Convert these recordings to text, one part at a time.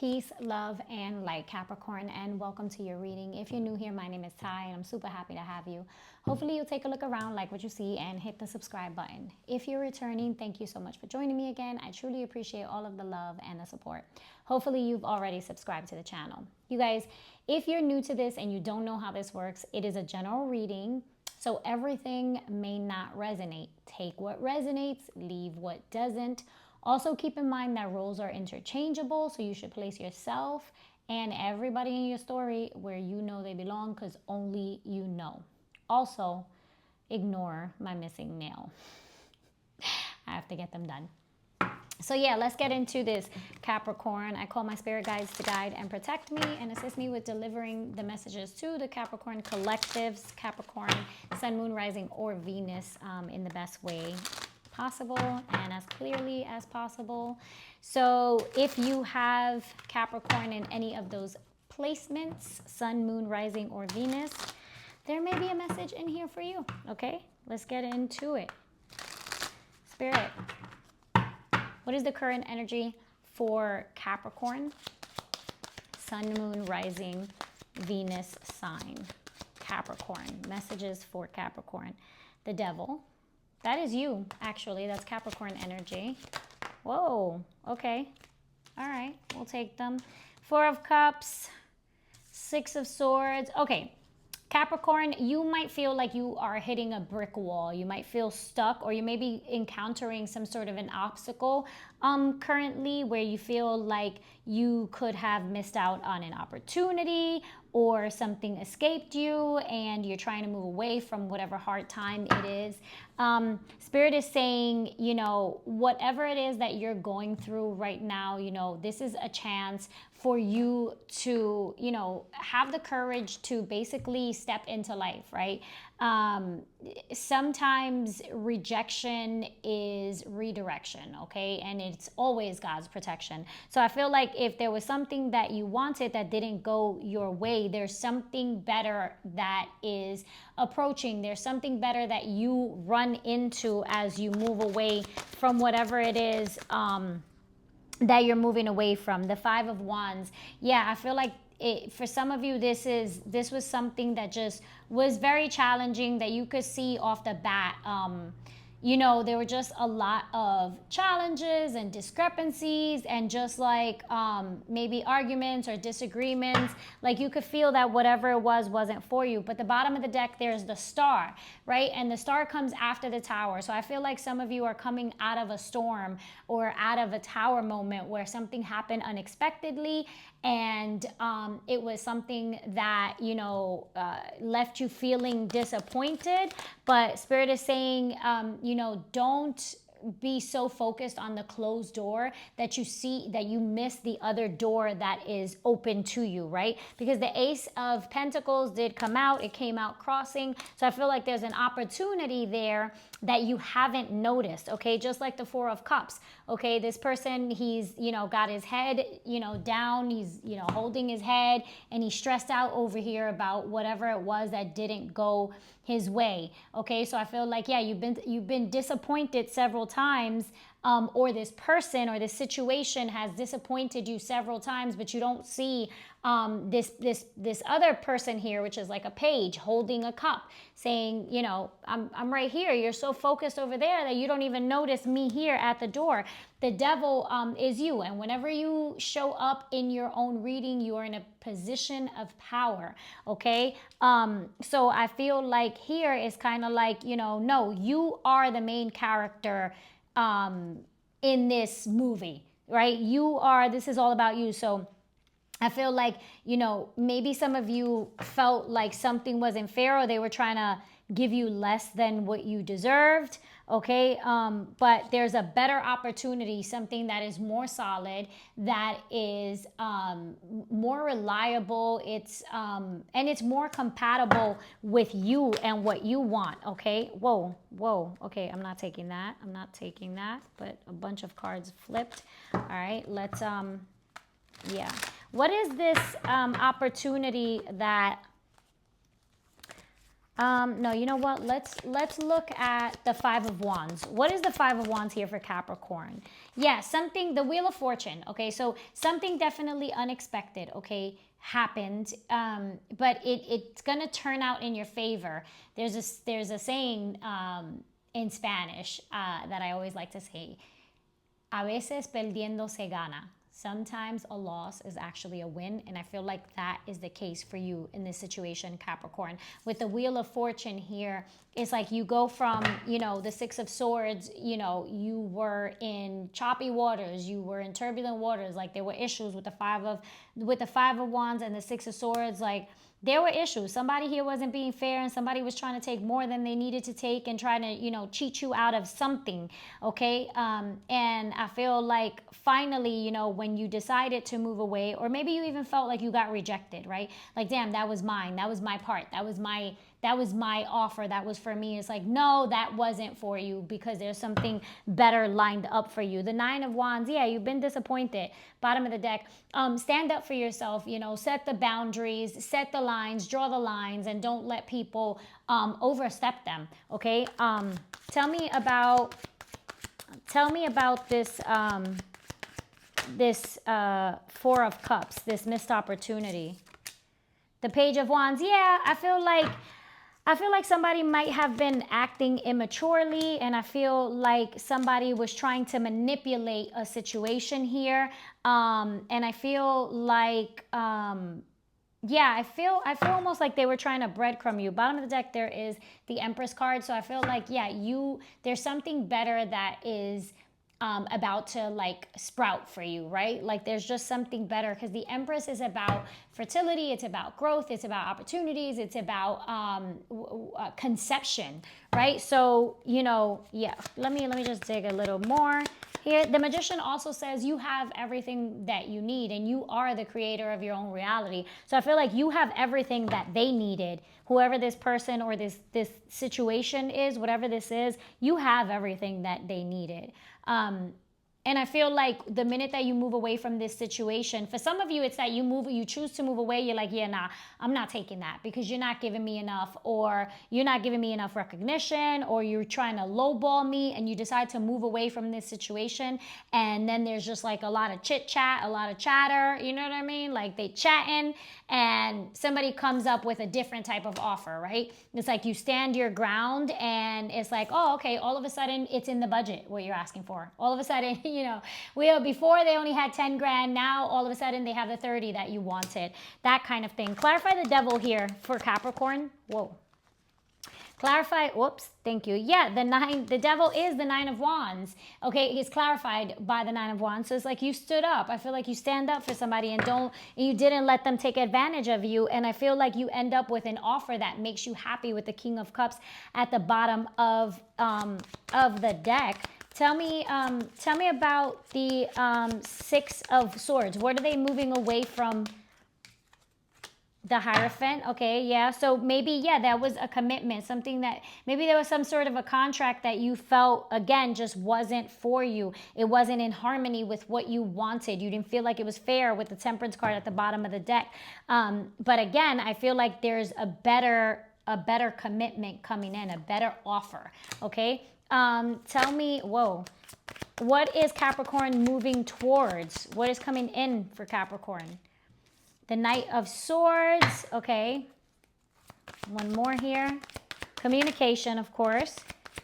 Peace, love, and light, Capricorn, and welcome to your reading. If you're new here, my name is Ty, and I'm super happy to have you. Hopefully, you'll take a look around, like what you see, and hit the subscribe button. If you're returning, thank you so much for joining me again. I truly appreciate all of the love and the support. Hopefully, you've already subscribed to the channel. You guys, if you're new to this and you don't know how this works, it is a general reading, so everything may not resonate. Take what resonates, leave what doesn't. Also, keep in mind that roles are interchangeable, so you should place yourself and everybody in your story where you know they belong, because only you know. Also, ignore my missing nail. I have to get them done. So yeah, let's get into this, Capricorn. I call my spirit guides to guide and protect me and assist me with delivering the messages to the Capricorn collectives, Capricorn, Sun, Moon, Rising, or Venus in the best way possible and as clearly as possible. So if you have Capricorn in any of those placements, Sun, Moon, Rising, or Venus, there may be a message in here for you. Okay, let's get into it. Spirit, what is the current energy for Capricorn, Sun, Moon, Rising, Venus sign? Capricorn, messages for Capricorn. The Devil. That is you, actually. That's Capricorn energy. Whoa, okay. All right, we'll take them. Four of Cups, Six of Swords. Okay, Capricorn, you might feel like you are hitting a brick wall. You might feel stuck, or you may be encountering some sort of an obstacle currently, where you feel like you could have missed out on an opportunity, or something escaped you and you're trying to move away from whatever hard time it is. Spirit is saying, you know, whatever it is that you're going through right now, you know, this is a chance for you to, you know, have the courage to basically step into life, right? Sometimes rejection is redirection, okay? And it's always God's protection. So I feel like if there was something that you wanted that didn't go your way, there's something better that is approaching. There's something better that you run into as you move away from whatever it is that you're moving away from. The Five of Wands. Yeah, I feel like for some of you, this was something that just was very challenging, that you could see off the bat. You know, there were just a lot of challenges and discrepancies and just like maybe arguments or disagreements. Like you could feel that whatever it was wasn't for you. But the bottom of the deck, there's the Star, right? And the Star comes after the Tower. So I feel like some of you are coming out of a storm or out of a Tower moment where something happened unexpectedly, and it was something that, you know, left you feeling disappointed. But Spirit is saying, you know, don't be so focused on the closed door that you miss the other door that is open to you, right? Because the Ace of Pentacles did come out. It came out crossing. So I feel like there's an opportunity there that you haven't noticed, okay? Just like the Four of Cups, okay? This person, he's, you know, got his head, you know, down. He's, you know, holding his head, and he's stressed out over here about whatever it was that didn't go his way, okay? So I feel like, yeah, you've been disappointed several times, or this person or this situation has disappointed you several times, but you don't see this other person here, which is like a page holding a cup, saying, you know, I'm right here. You're so focused over there that you don't even notice me here at the door. The Devil is you, and whenever you show up in your own reading, you are in a position of power, okay? So I feel like here is kind of like, you know, no, you are the main character in this movie, right? This is all about you. So I feel like, you know, maybe some of you felt like something wasn't fair, or they were trying to give you less than what you deserved, okay? But there's a better opportunity, something that is more solid, that is more reliable. It's and it's more compatible with you and what you want, okay? Whoa, okay, I'm not taking that, but a bunch of cards flipped. All right, let's, yeah. What is this opportunity that No, you know what? Let's look at the Five of Wands. What is the Five of Wands here for Capricorn? Yeah, something, the Wheel of Fortune. Okay, so something definitely unexpected, okay, happened, but it's gonna turn out in your favor. There's a saying in Spanish that I always like to say. A veces perdiendo se gana. Sometimes a loss is actually a win, and I feel like that is the case for you in this situation, Capricorn. With the Wheel of Fortune here, it's like you go from, you know, the Six of Swords, you know, you were in choppy waters, you were in turbulent waters, like there were issues with the Five of Wands and the Six of Swords, like there were issues. Somebody here wasn't being fair, and somebody was trying to take more than they needed to take and trying to, you know, cheat you out of something, okay? And I feel like finally, you know, when you decided to move away, or maybe you even felt like you got rejected, right? Like, damn, that was mine. That was my part. That was my offer. That was for me. It's like, no, that wasn't for you, because there's something better lined up for you. The Nine of Wands, yeah, you've been disappointed. Bottom of the deck. Stand up for yourself, you know, set the boundaries, set the lines, draw the lines, and don't let people overstep them, okay? Tell me about this Four of Cups, this missed opportunity. The Page of Wands, yeah, I feel like somebody might have been acting immaturely, and I feel like somebody was trying to manipulate a situation here. And I feel like, yeah, I feel almost like they were trying to breadcrumb you. Bottom of the deck, there is the Empress card. So I feel like, yeah, there's something better that is about to like sprout for you, right? Like there's just something better, because the Empress is about fertility, it's about growth, it's about opportunities, it's about conception, right? So, you know, yeah, let me just dig a little more here. The Magician also says you have everything that you need, and you are the creator of your own reality. So I feel like you have everything that they needed. Whoever this person or this situation is, whatever this is, you have everything that they needed. And I feel like the minute that you move away from this situation, for some of you, it's that you choose to move away. You're like, yeah, nah, I'm not taking that, because you're not giving me enough, or you're not giving me enough recognition, or you're trying to lowball me, and you decide to move away from this situation. And then there's just like a lot of chit chat, a lot of chatter, you know what I mean? Like they chatting, and somebody comes up with a different type of offer, right? It's like you stand your ground, and it's like, oh, okay, all of a sudden it's in the budget, what you're asking for. All of a sudden, you know, before they only had 10 grand, now all of a sudden they have the 30 that you wanted, that kind of thing. Clarify the Devil here for Capricorn. Whoa. Clarify, whoops, thank you. Yeah, the Devil is the Nine of Wands. Okay, he's clarified by the Nine of Wands. So it's like you stood up. I feel like you stand up for somebody, and you didn't let them take advantage of you. And I feel like you end up with an offer that makes you happy, with the King of Cups at the bottom of the deck. Tell me about the Six of Swords. What are they moving away from? The Hierophant. Okay, yeah. So maybe, yeah, that was a commitment, something that maybe there was some sort of a contract that you felt, again, just wasn't for you. It wasn't in harmony with what you wanted. You didn't feel like it was fair with the Temperance card at the bottom of the deck. But again, I feel like there's a better commitment coming in, a better offer. Okay. Tell me, whoa, what is Capricorn moving towards? What is coming in for Capricorn? The Knight of Swords. Okay. One more here. Communication, of course.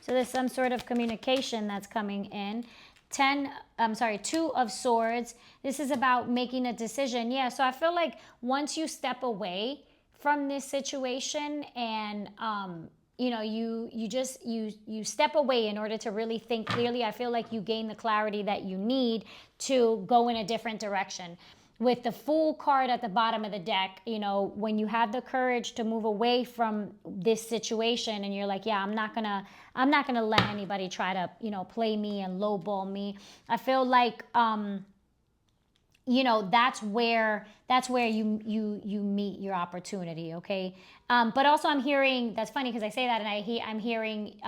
So there's some sort of communication that's coming in. Two of Swords. This is about making a decision. Yeah, so I feel like once you step away from this situation, and you know, you step away in order to really think clearly, I feel like you gain the clarity that you need to go in a different direction. With the Fool card at the bottom of the deck, you know, when you have the courage to move away from this situation, and you're like, yeah, I'm not gonna let anybody try to, you know, play me and lowball me. I feel like you know, that's where you meet your opportunity. Okay. But also I'm hearing, that's funny because I say that, and I'm hearing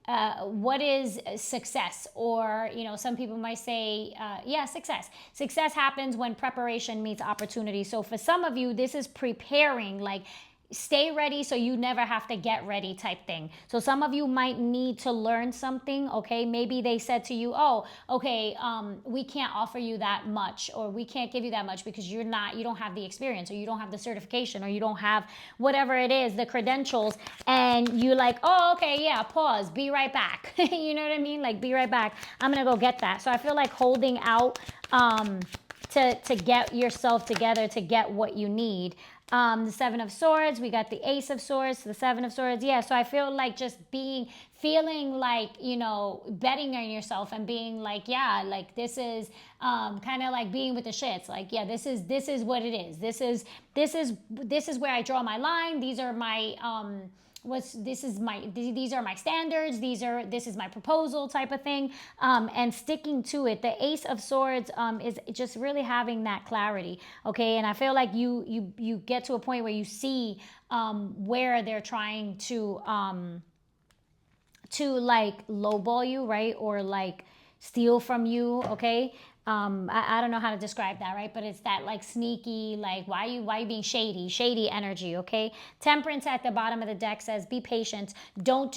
what is success? Or, you know, some people might say, yeah, success happens when preparation meets opportunity. So for some of you, this is preparing, like stay ready so you never have to get ready type thing. So some of you might need to learn something, okay? Maybe they said to you, oh, okay, we can't offer you that much, or we can't give you that much because you don't have the experience, or you don't have the certification, or you don't have whatever it is, the credentials, and you're like, oh, okay, yeah, pause, be right back. You know what I mean? Like, be right back. I'm gonna go get that. So I feel like holding out to get yourself together to get what you need. The Seven of Swords, we got the Ace of Swords, the Seven of Swords. Yeah, so I feel like just feeling like, you know, betting on yourself and being like, yeah, like this is kind of like being with the shits. Like, yeah, this is what it is. This is where I draw my line. These are my these are my standards, this is my proposal type of thing, and sticking to it. The Ace of Swords is just really having that clarity, okay? And I feel like you get to a point where you see where they're trying to like lowball you, right? Or like steal from you, okay? I don't know how to describe that, right? But it's that like sneaky, like why you being shady energy, okay? Temperance at the bottom of the deck says be patient. Don't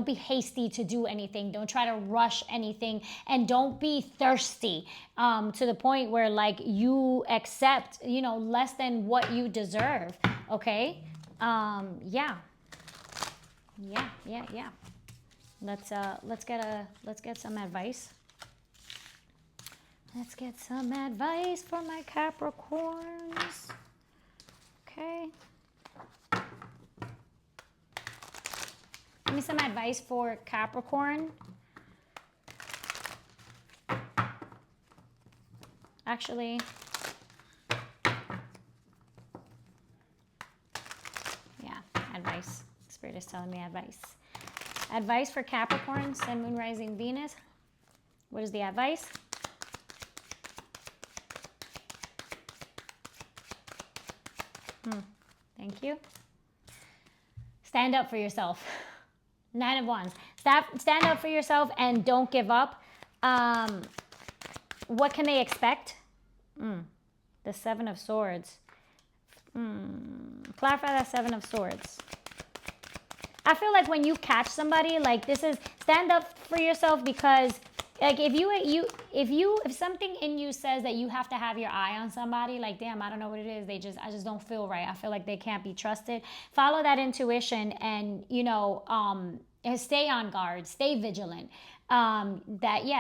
be hasty to do anything. Don't try to rush anything, and don't be thirsty to the point where like you accept, you know, less than what you deserve, okay? Yeah. Let's get some advice. Let's get some advice for my Capricorns. Okay. Give me some advice for Capricorn. Actually, yeah, advice. Spirit is telling me advice. Advice for Capricorn, Sun, Moon, Rising, Venus. What is the advice? Thank you. Stand up for yourself. 9 of Wands. Stand up for yourself and don't give up. What can they expect? The Seven of Swords. Clarify that Seven of Swords. I feel like when you catch somebody, like this is stand up for yourself, because like if something in you says that you have to have your eye on somebody, like damn, I don't know what it is, I just don't feel right, I feel like they can't be trusted, follow that intuition and, you know, stay on guard, stay vigilant.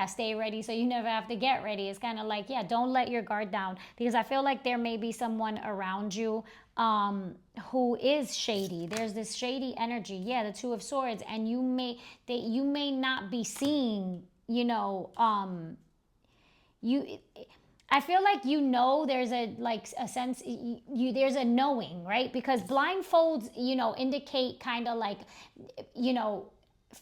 Stay ready so you never have to get ready. It's kind of like, yeah, don't let your guard down, because I feel like there may be someone around you who is shady. There's this shady energy, yeah, the Two of Swords, and you may not be seeing, you know, I feel like, you know, there's a sense, there's a knowing, right? Because blindfolds, you know, indicate kind of like, you know,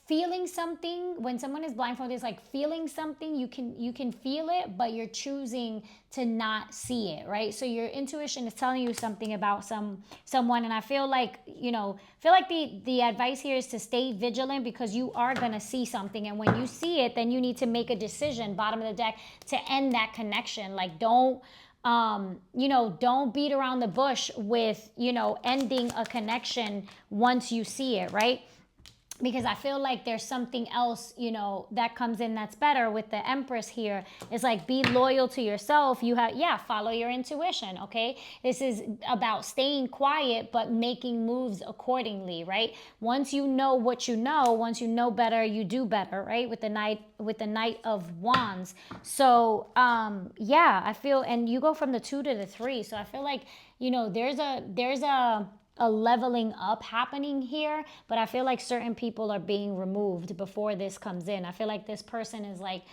feeling something. When someone is blindfolded, it's like feeling something. You can feel it, but you're choosing to not see it, right? So your intuition is telling you something about someone, and I feel like, you know, the advice here is to stay vigilant, because you are gonna see something, and when you see it, then you need to make a decision, bottom of the deck, to end that connection. Like don't beat around the bush with, you know, ending a connection once you see it, right? Because I feel like there's something else, you know, that comes in that's better with the Empress here. It's like, be loyal to yourself. Follow your intuition, okay? This is about staying quiet, but making moves accordingly, right? Once you know what you know, once you know better, you do better, right? With the Knight of Wands. So, I feel, and you go from the 2 to the 3. So I feel like, you know, there's a leveling up happening here, but I feel like certain people are being removed before this comes in. I feel like this person is like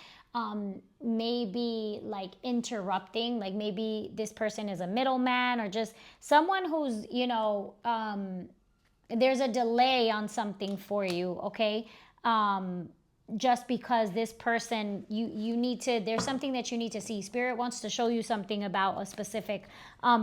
maybe like interrupting, like maybe this person is a middleman, or just someone who's, you know, there's a delay on something for you, okay? just because this person, you need to, there's something that you need to see. Spirit wants to show you something about a specific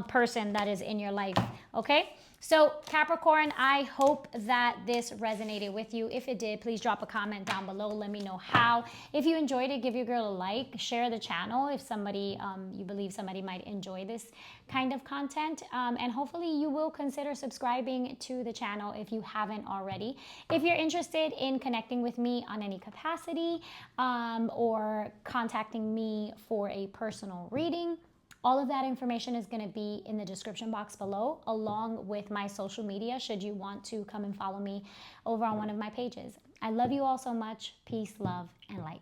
person that is in your life. Okay, so Capricorn, I hope that this resonated with you. If it did, please drop a comment down below. Let me know how. If you enjoyed it, give your girl a like, share the channel if somebody, you believe somebody might enjoy this kind of content. And hopefully you will consider subscribing to the channel if you haven't already. If you're interested in connecting with me on any capacity, or contacting me for a personal reading, all of that information is going to be in the description box below, along with my social media, should you want to come and follow me over on one of my pages. I love you all so much. Peace, love, and light.